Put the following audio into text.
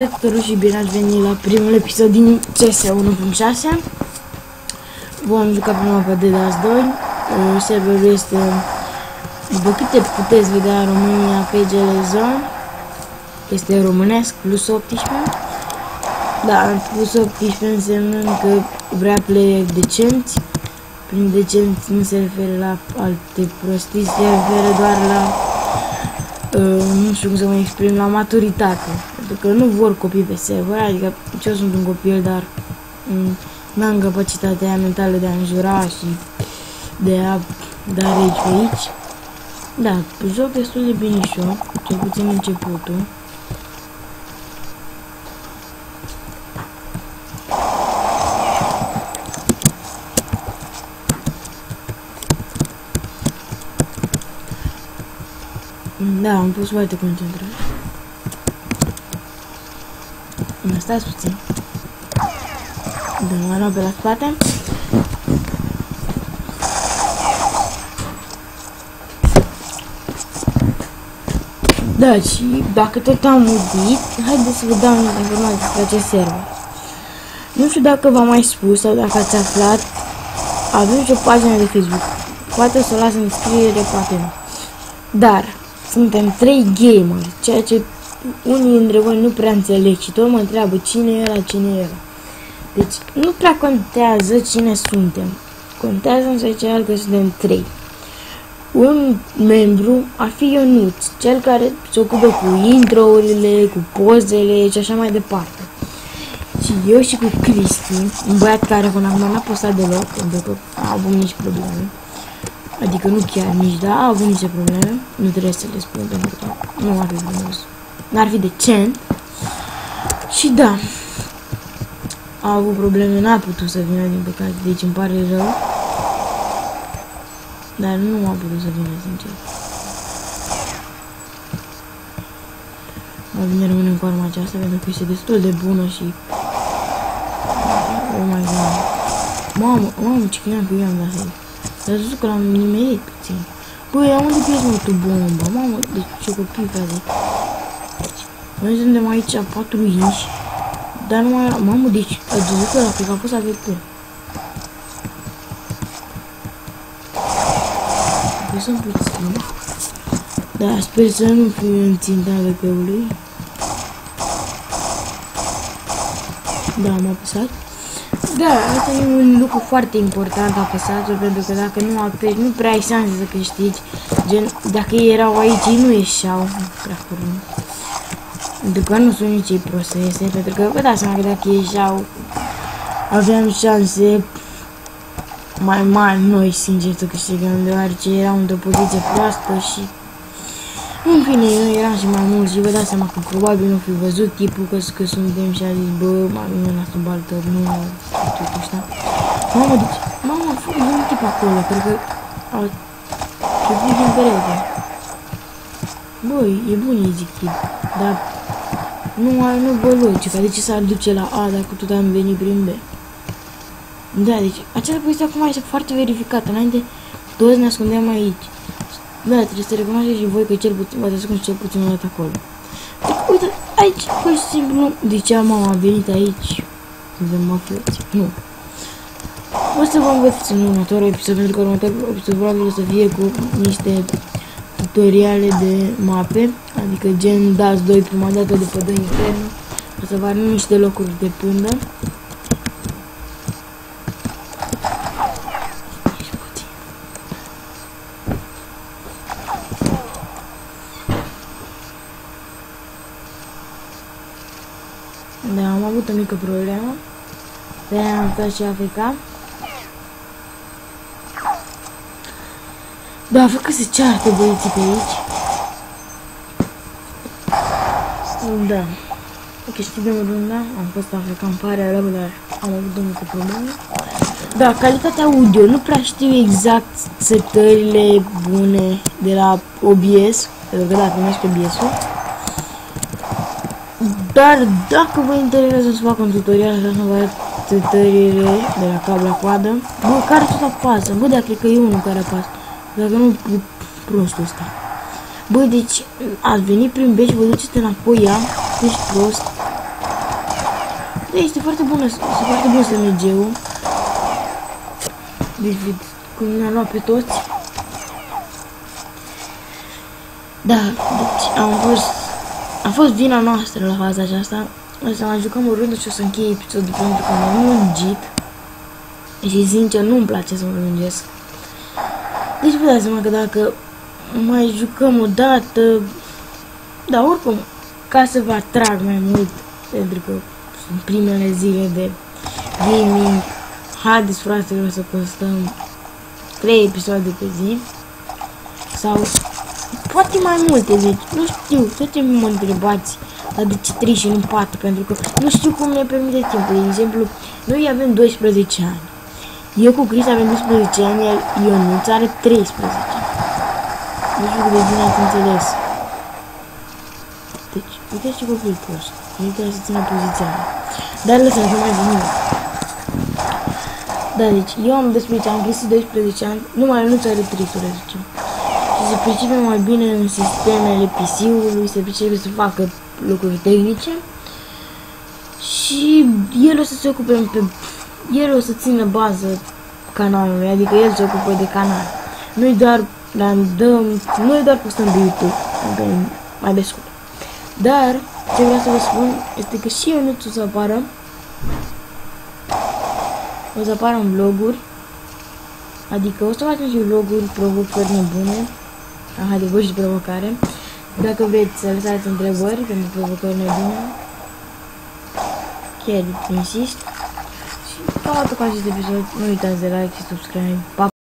Tuturor și bine ați venit la primul episod din CS 1.6. Vom juca prima pe DDoS 2. Serverul este, după câte puteți vedea, România pe Zone. Este românesc, plus 18. Da, plus 18 însemnând că vrea player decenți. Prin decenți nu se referă la alte prostii, se referă doar la nu știu cum să mă exprim, la maturitate. Pentru că nu vor copii pe server, adică eu sunt un copil, dar n-am capacitatea mentală de a înjura și de a da rage pe aici. Da, joc destul de binișor, cel puțin începutul. Da, am pus foarte concentrat. Stați puțin. Dăm mâna pe la spate. Da, și dacă tot am udit, haideți să vă dau informații despre acest server. Nu știu dacă v-am mai spus sau dacă ați aflat, avem și o pagină de Facebook. Poate o să o las în descriere, poate nu. Dar suntem 3 gameri, ceea ce unii dintre voi nu prea înțeleg și tot mă întreabă cine e ăla, cine e ăla. Deci nu prea contează cine suntem. Contează în special că suntem 3. Un membru ar fi Ionuț, cel care se ocupă cu intro-urile, cu pozele și așa mai departe. Și eu și cu Cristi, un băiat care până acum n-a postat deloc, pentru că a avut nici probleme. Adică nu chiar nici, dar a avut niște probleme. Nu trebuie să le spun pentru că nu ar fi frumos. N-ar fi decent. Și da, a avut probleme, n-a putut să vină din păcate, deci îmi pare rău. Dar nu a putut să vină, sincer. Mai bine rămânem cu arma aceasta pentru că este destul de bună și... Oh my god. Mamă, ce cream că eu am dat aici. Dar ați văzut că l-am nimerit puțin. Băi, am unde pierd mă tu bomba? Mamă, deci ce copii ca de... Noi suntem aici 4 inși. Dar nu mai era... Mamă, deci ați văzut că ăla, cred că a fost avector. Apăsăm puțin. Da, sper să nu fiu în ținta AVP-ului. Da, am apăsat. Da, asta e un lucru foarte important, apăsatul, pentru că dacă nu apeși, nu prea ai șanse să câștigi. Gen, dacă ei erau aici, ei nu ieșeau prea curând. Pentru că nu sunt nici ei prost să iese, pentru că vă dați seama că dacă ieșeau, aveam șanse mai mari noi, sincer, să câștigăm, deoarece erau într-o poziție proastă și... În fine, noi eram și mai mulți și vă dați seama că probabil nu fi văzut tipul că suntem și a zis, bă, mai bine la subaltă, nu tot ăștia. Mamă, deci, mamă, a fost un tip acolo, cred că a trecut din perete. Băi, e bun, îi zic tip, dar nu băloce, că de ce s-ar duce la A dacă tot am venit prin B? Da, deci, această poziție acum este foarte verificată, înainte toți ne ascundeam aici. Da, trebuie să recunoașteți și voi că cel puțin, v-ați ascuns cel puțin o dată acolo. Deci, uite, aici, pur și simplu, de ce mama a venit aici? Suntem mafioți. Nu. O să vă învăț în următorul episod, pentru că următorul episod probabil o să fie cu niște tutoriale de mape, adică gen DAS 2 prima dată după 2 Inferno. O să vă arăt niște locuri de pândă. Da, am avut o mică problemă. De-aia am stat și AFK. Da, văd că se ceartă băieții pe aici. Da. Câștigăm runda. Am fost AFK, îmi pare rău, dar am avut o mică problemă. Da, calitatea audio. Nu prea știu exact setările bune de la OBS. Pentru că da, cunosc OBS-ul. Dar dacă vă interesează să fac un tutorial, așa să vă arăt setările de la cablu la coadă. Bă, care tot apasă? Bă, dar cred că e unul care apasă. Dacă nu, e prostul ăsta. Bă, deci, ați venit prin B și vă duceți înapoi ea, ești prost. Da, este foarte bună, foarte bun SMG-ul. Deci, cum ne-a luat pe toți. Da, deci a fost vina noastră la faza aceasta. O să mai jucăm o rundă și o să închei episodul pentru că m-am lungit. Și sincer nu-mi place să mă lungesc. Deci vă dați seama că dacă mai jucăm o dată, dar oricum, ca să vă atrag mai mult, pentru că sunt primele zile de gaming, haideți fraților să postăm 3 episoade pe zi, sau poate mai multe, deci nu știu, tot ce mă întrebați, dar de ce 3 și nu 4, pentru că nu știu cum ne permite timpul. De exemplu, noi avem 12 ani. Eu cu Chris avem 12 ani, iar Ionuț are 13 ani. Nu știu cât de bine ați înțeles. Deci, uite ce copilul ăsta. El trebuie să țină poziția mea. Dar lăsăm, nu mai zic nimic. Da, deci, eu am 12 ani, Chris 12 ani, numai Ionuț are 13. Și se pricepe mai bine în sistemele PC-ului, se pricepe să facă lucruri tehnice. Și el o să se ocupe el o să țină bază canalului, adică el se ocupă de canal. Noi doar postăm pe YouTube, mai pe scurt. Dar, ce vreau să vă spun este că și Ionuț o să apară în vloguri, adică o să facem și vloguri, provocări nebune. Aha, de voi și provocare. Dacă vreți să lăsați întrebări pentru provocări nebune, chiar insist. Și cam atât cu acest episod. Nu uitați de like și subscribe. Pa!